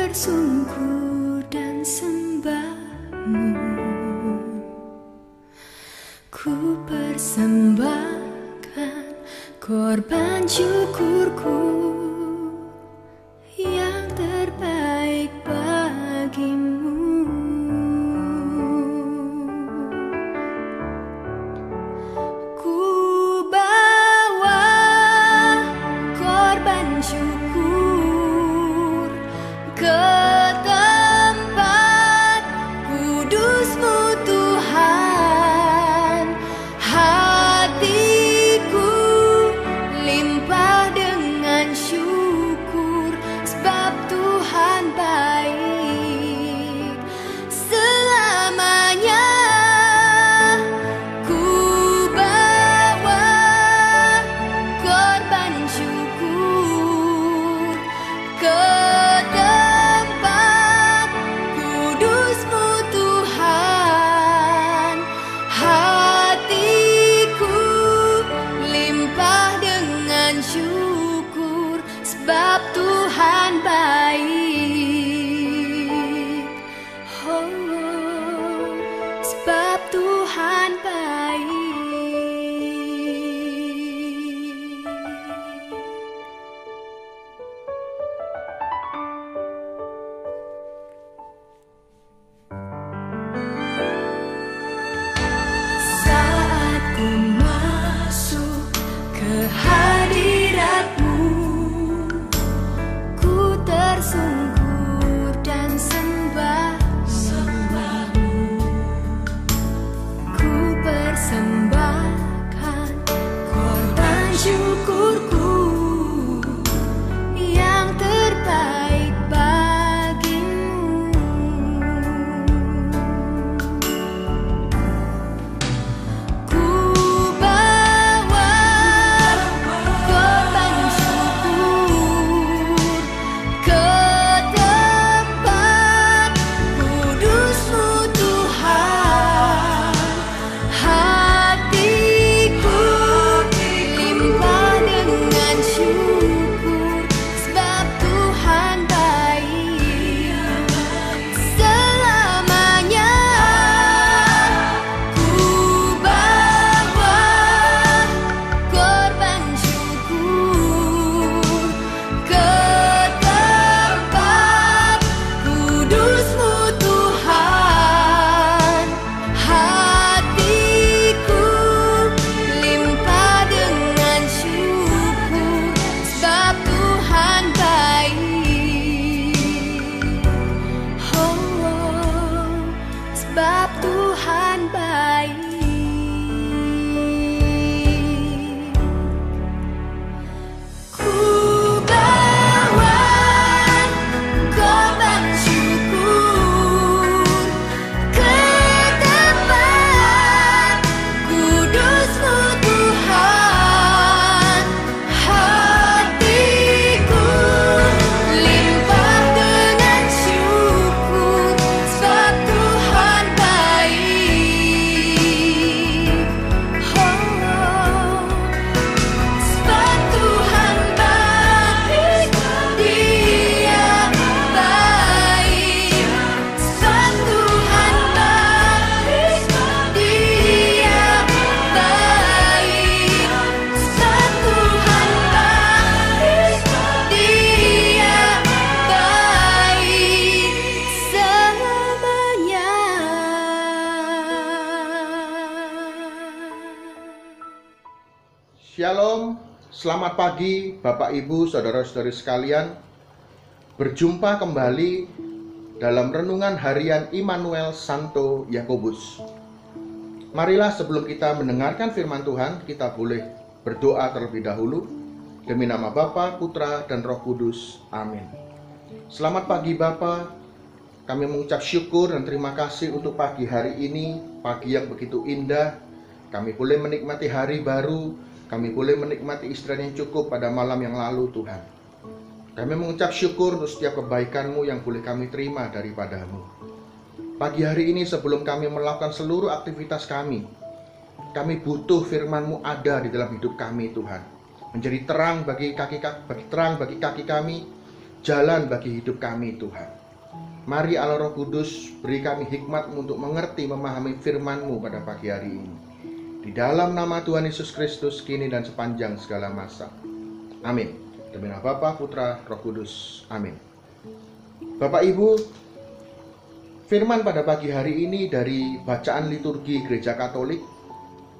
bersungkur dan sembahmu, ku persembahkan korban syukurku yang terbaik bagimu. Ku bawa korban syukur ke tempat kudus-Mu Tuhan. Hatiku limpah dengan syukur, sebab Tuhan baik selamanya. Ku bawa korban syukur ke tempat kudus-Mu Tuhan. Hatiku limpah dengan syukur, sebab Tuhan baik. Oh, sebab Tuhan baik. Saat ku masuk ke hadirat-Mu, ku tersungkur dan sembah-Mu. Ku persembahkan korban syukurku yang terbaik bagimu. Ku bawa korban syukur ke tempat kudus-Mu Tuhan. Hatiku limpah dengan syukur, sebab Tuhan baik selamanya. Ku bawa korban syukur ke tempat kudus-Mu Tuhan. Hatiku limpah dengan syukur, sebab Tuhan baik. Oh, sebab Tuhan baik. Ku bawa korban syukur ke tempat kudus-Mu Tuhan. Hatiku limpah dengan syukur, sebab Tuhan baik. Oh, sebab Tuhan baik, Dia baik. Sebab Tuhan baik, Dia baik. Sebab Tuhan baik, Dia baik selamanya. Shalom, selamat pagi Bapak Ibu Saudara-saudari sekalian. Berjumpa kembali dalam renungan harian Immanuel Santo Yakobus. Marilah sebelum kita mendengarkan firman Tuhan, kita boleh berdoa terlebih dahulu. Demi nama Bapa, Putra, dan Roh Kudus. Amin. Selamat pagi Bapa. Kami mengucap syukur dan terima kasih untuk pagi hari ini, pagi yang begitu indah. Kami boleh menikmati hari baru, kami boleh menikmati istirahat yang cukup pada malam yang lalu Tuhan. Kami mengucap syukur untuk setiap kebaikan-Mu yang boleh kami terima daripada-Mu. Pagi hari ini sebelum kami melakukan seluruh aktivitas kami butuh firman-Mu ada di dalam hidup kami Tuhan. Menjadi terang bagi kaki kami, jalan bagi hidup kami Tuhan. Mari Allah Roh Kudus beri kami hikmat untuk mengerti memahami firman-Mu pada pagi hari ini. Di dalam nama Tuhan Yesus Kristus kini dan sepanjang segala masa. Amin. Demi nama Bapa, Putra, Roh Kudus. Amin. Bapak Ibu, firman pada pagi hari ini dari bacaan liturgi Gereja Katolik.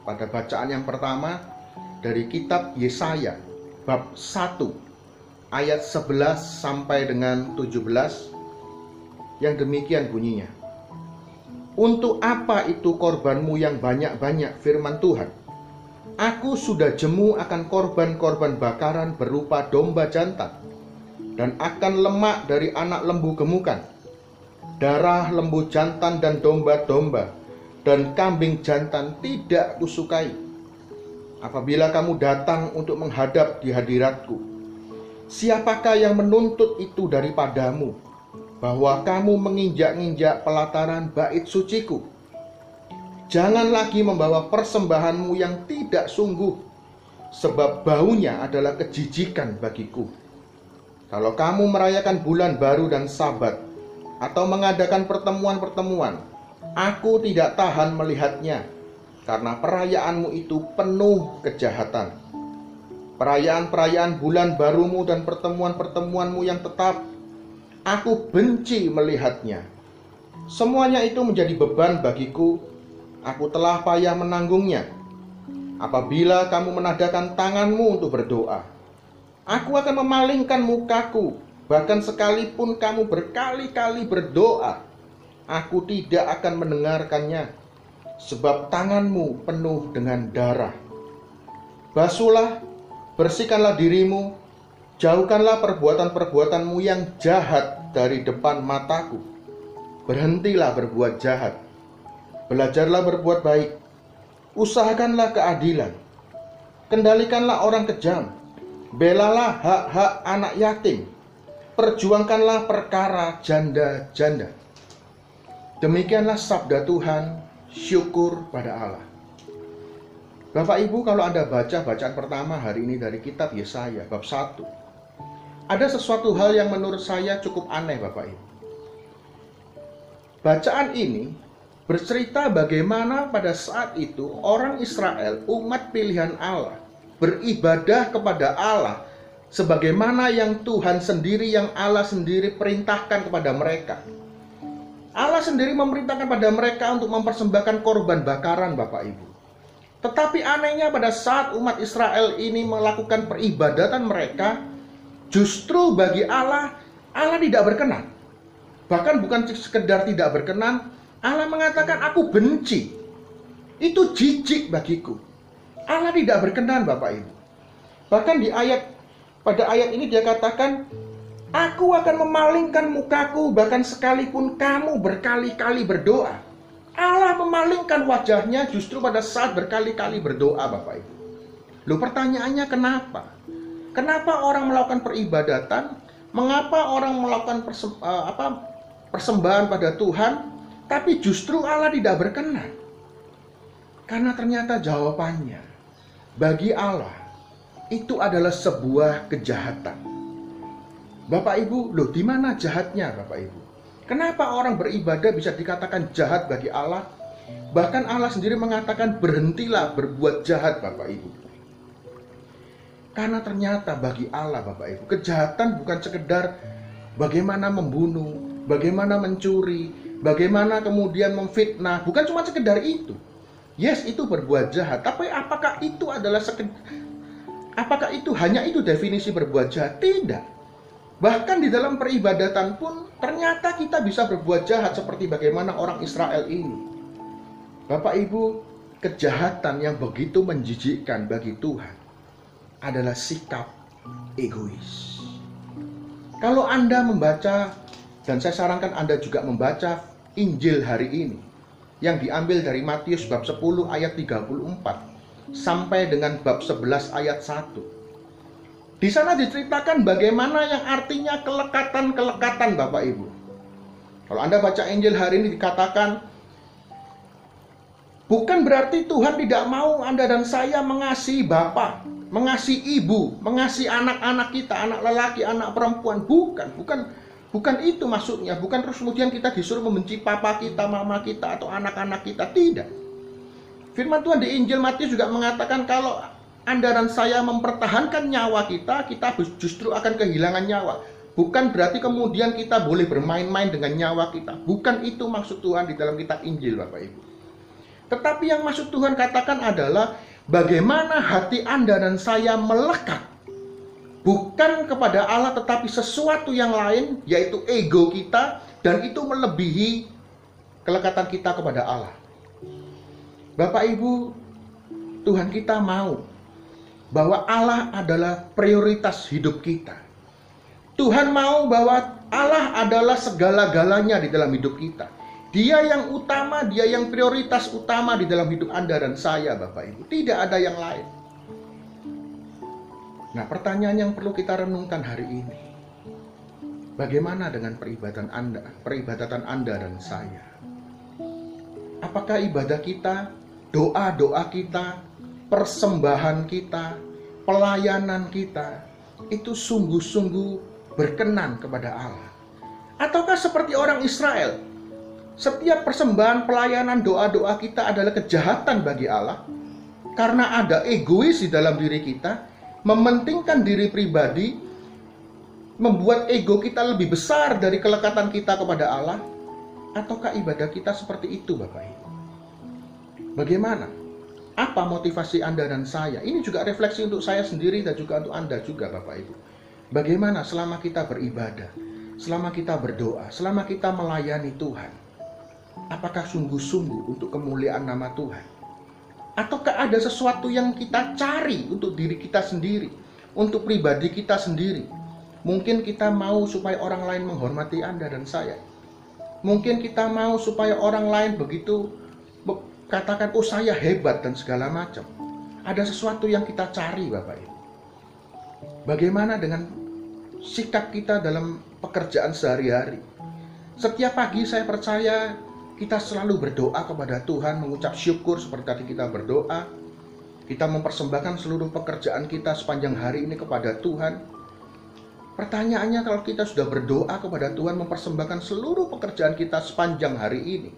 Pada bacaan yang pertama dari kitab Yesaya bab 1 ayat 11 sampai dengan 17 yang demikian bunyinya. Untuk apa itu korbanmu yang banyak-banyak, firman Tuhan? Aku sudah jemu akan korban-korban bakaran berupa domba jantan, dan akan lemak dari anak lembu gemukan, darah lembu jantan dan domba-domba, dan kambing jantan tidak kusukai. Apabila kamu datang untuk menghadap di hadiratku, siapakah yang menuntut itu daripadamu, bahwa kamu menginjak-injak pelataran bait suciku? Jangan lagi membawa persembahanmu yang tidak sungguh, sebab baunya adalah kejijikan bagiku. Kalau kamu merayakan bulan baru dan Sabat, atau mengadakan pertemuan-pertemuan, aku tidak tahan melihatnya, karena perayaanmu itu penuh kejahatan. Perayaan-perayaan bulan barumu dan pertemuan-pertemuanmu yang tetap, aku benci melihatnya. Semuanya itu menjadi beban bagiku, aku telah payah menanggungnya. Apabila kamu menadahkan tanganmu untuk berdoa, aku akan memalingkan mukaku, bahkan sekalipun kamu berkali-kali berdoa, aku tidak akan mendengarkannya, sebab tanganmu penuh dengan darah. Basuhlah, bersihkanlah dirimu, jauhkanlah perbuatan-perbuatanmu yang jahat dari depan mataku. Berhentilah berbuat jahat, belajarlah berbuat baik, usahakanlah keadilan, kendalikanlah orang kejam, belalah hak-hak anak yatim, perjuangkanlah perkara janda-janda. Demikianlah sabda Tuhan, syukur pada Allah. Bapak Ibu, kalau Anda baca bacaan pertama hari ini dari kitab Yesaya bab 1, ada sesuatu hal yang menurut saya cukup aneh, Bapak Ibu. Bacaan ini bercerita bagaimana pada saat itu orang Israel, umat pilihan Allah, beribadah kepada Allah sebagaimana yang Tuhan sendiri, yang Allah sendiri perintahkan kepada mereka. Allah sendiri memerintahkan pada mereka untuk mempersembahkan korban bakaran, Bapak Ibu. Tetapi anehnya pada saat umat Israel ini melakukan peribadatan mereka, justru bagi Allah, Allah tidak berkenan. Bahkan bukan sekedar tidak berkenan, Allah mengatakan aku benci. Itu jijik bagiku. Allah tidak berkenan, Bapak Ibu. Bahkan pada ayat ini dia katakan, aku akan memalingkan mukaku, bahkan sekalipun kamu berkali-kali berdoa. Allah memalingkan wajahnya justru pada saat berkali-kali berdoa, Bapak Ibu. Loh, pertanyaannya kenapa? Kenapa orang melakukan peribadatan? Mengapa orang melakukan persembahan pada Tuhan, tapi justru Allah tidak berkenan? Karena ternyata jawabannya, bagi Allah itu adalah sebuah kejahatan. Bapak Ibu, loh, di mana jahatnya, Bapak Ibu? Kenapa orang beribadah bisa dikatakan jahat bagi Allah? Bahkan Allah sendiri mengatakan berhentilah berbuat jahat, Bapak Ibu. Karena ternyata bagi Allah, Bapak Ibu, kejahatan bukan sekedar bagaimana membunuh, bagaimana mencuri, bagaimana kemudian memfitnah, bukan cuma sekedar itu. Yes, itu berbuat jahat, tapi apakah itu hanya itu definisi berbuat jahat? Tidak. Bahkan di dalam peribadatan pun ternyata kita bisa berbuat jahat seperti bagaimana orang Israel ini. Bapak Ibu, kejahatan yang begitu menjijikkan bagi Tuhan adalah sikap egois. Kalau Anda membaca, dan saya sarankan Anda juga membaca Injil hari ini, yang diambil dari Matius bab 10 ayat 34 sampai dengan bab 11 ayat 1. Di sana diceritakan bagaimana yang artinya kelekatan-kelekatan, Bapak Ibu. Kalau Anda baca Injil hari ini dikatakan, bukan berarti Tuhan tidak mau Anda dan saya mengasihi Bapa, mengasihi Ibu, mengasihi anak-anak kita, anak lelaki, anak perempuan. Bukan Bukan itu maksudnya, bukan terus kemudian kita disuruh membenci papa kita, mama kita, atau anak-anak kita. Tidak. Firman Tuhan di Injil Matius juga mengatakan kalau Anda dan saya mempertahankan nyawa kita, kita justru akan kehilangan nyawa. Bukan berarti kemudian kita boleh bermain-main dengan nyawa kita. Bukan itu maksud Tuhan di dalam kitab Injil, Bapak Ibu. Tetapi yang maksud Tuhan katakan adalah bagaimana hati Anda dan saya melekat bukan kepada Allah tetapi sesuatu yang lain, yaitu ego kita, dan itu melebihi kelekatan kita kepada Allah. Bapak Ibu, Tuhan kita mau bahwa Allah adalah prioritas hidup kita. Tuhan mau bahwa Allah adalah segala-galanya di dalam hidup kita. Dia yang utama, dia yang prioritas utama di dalam hidup Anda dan saya, Bapak Ibu. Tidak ada yang lain. Nah, pertanyaan yang perlu kita renungkan hari ini, bagaimana dengan peribadatan Anda dan saya? Apakah ibadah kita, doa-doa kita, persembahan kita, pelayanan kita, itu sungguh-sungguh berkenan kepada Allah? Ataukah seperti orang Israel, setiap persembahan, pelayanan, doa-doa kita adalah kejahatan bagi Allah, karena ada egois di dalam diri kita, mementingkan diri pribadi, membuat ego kita lebih besar dari kelekatan kita kepada Allah? Ataukah ibadah kita seperti itu, Bapak Ibu? Bagaimana? Apa motivasi Anda dan saya? Ini juga refleksi untuk saya sendiri dan juga untuk Anda juga, Bapak Ibu. Bagaimana selama kita beribadah, selama kita berdoa, selama kita melayani Tuhan? Apakah sungguh-sungguh untuk kemuliaan nama Tuhan? Ataukah ada sesuatu yang kita cari untuk diri kita sendiri, untuk pribadi kita sendiri? Mungkin kita mau supaya orang lain menghormati Anda dan saya. Mungkin kita mau supaya orang lain begitu katakan, oh saya hebat dan segala macam. Ada sesuatu yang kita cari, Bapak Ibu. Bagaimana dengan sikap kita dalam pekerjaan sehari-hari? Setiap pagi saya percaya kita selalu berdoa kepada Tuhan, mengucap syukur seperti tadi kita berdoa. Kita mempersembahkan seluruh pekerjaan kita sepanjang hari ini kepada Tuhan. Pertanyaannya, kalau kita sudah berdoa kepada Tuhan, mempersembahkan seluruh pekerjaan kita sepanjang hari ini,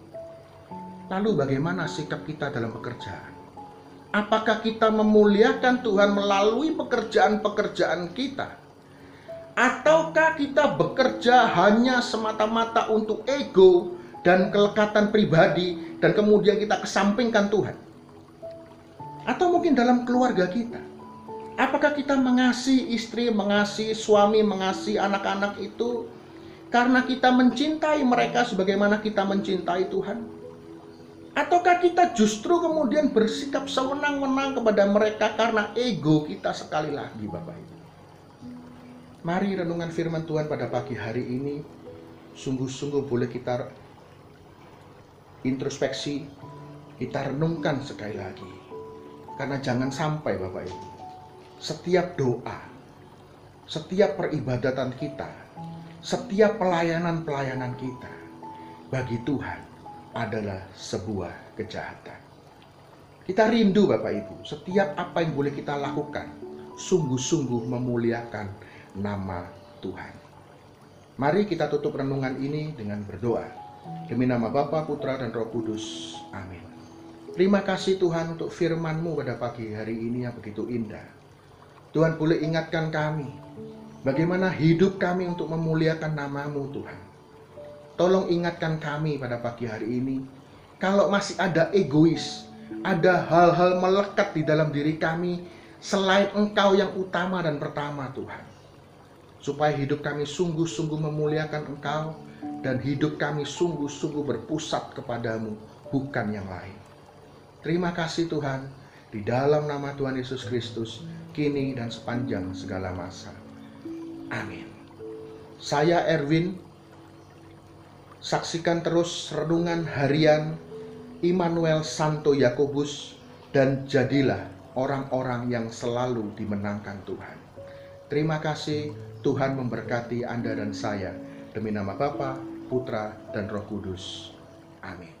lalu bagaimana sikap kita dalam pekerjaan? Apakah kita memuliakan Tuhan melalui pekerjaan-pekerjaan kita? Ataukah kita bekerja hanya semata-mata untuk ego dan kelekatan pribadi, dan kemudian kita kesampingkan Tuhan? Atau mungkin dalam keluarga kita, apakah kita mengasihi istri, mengasihi suami, mengasihi anak-anak itu karena kita mencintai mereka sebagaimana kita mencintai Tuhan? Ataukah kita justru kemudian bersikap sewenang-wenang kepada mereka karena ego kita? Sekali lagi, Bapak Ibu, mari renungan firman Tuhan pada pagi hari ini sungguh-sungguh boleh kita introspeksi, kita renungkan sekali lagi. Karena jangan sampai, Bapak Ibu, setiap doa, setiap peribadatan kita, setiap pelayanan-pelayanan kita bagi Tuhan adalah sebuah kejahatan. Kita rindu, Bapak Ibu, setiap apa yang boleh kita lakukan sungguh-sungguh memuliakan nama Tuhan. Mari kita tutup renungan ini dengan berdoa. Demi nama Bapa, Putra, dan Roh Kudus. Amin. Terima kasih Tuhan untuk firman-Mu pada pagi hari ini yang begitu indah. Tuhan boleh ingatkan kami bagaimana hidup kami untuk memuliakan nama-Mu, Tuhan. Tolong ingatkan kami pada pagi hari ini, kalau masih ada egois, ada hal-hal melekat di dalam diri kami selain Engkau yang utama dan pertama, Tuhan. Supaya hidup kami sungguh-sungguh memuliakan Engkau, dan hidup kami sungguh-sungguh berpusat kepadamu, bukan yang lain. Terima kasih Tuhan, di dalam nama Tuhan Yesus Kristus, kini dan sepanjang segala masa. Amin. Saya Erwin. Saksikan terus renungan harian Immanuel Santo Yakobus, dan jadilah orang-orang yang selalu dimenangkan Tuhan. Terima kasih, Tuhan memberkati Anda dan saya. Demi nama Bapa, Putra, dan Roh Kudus. Amin.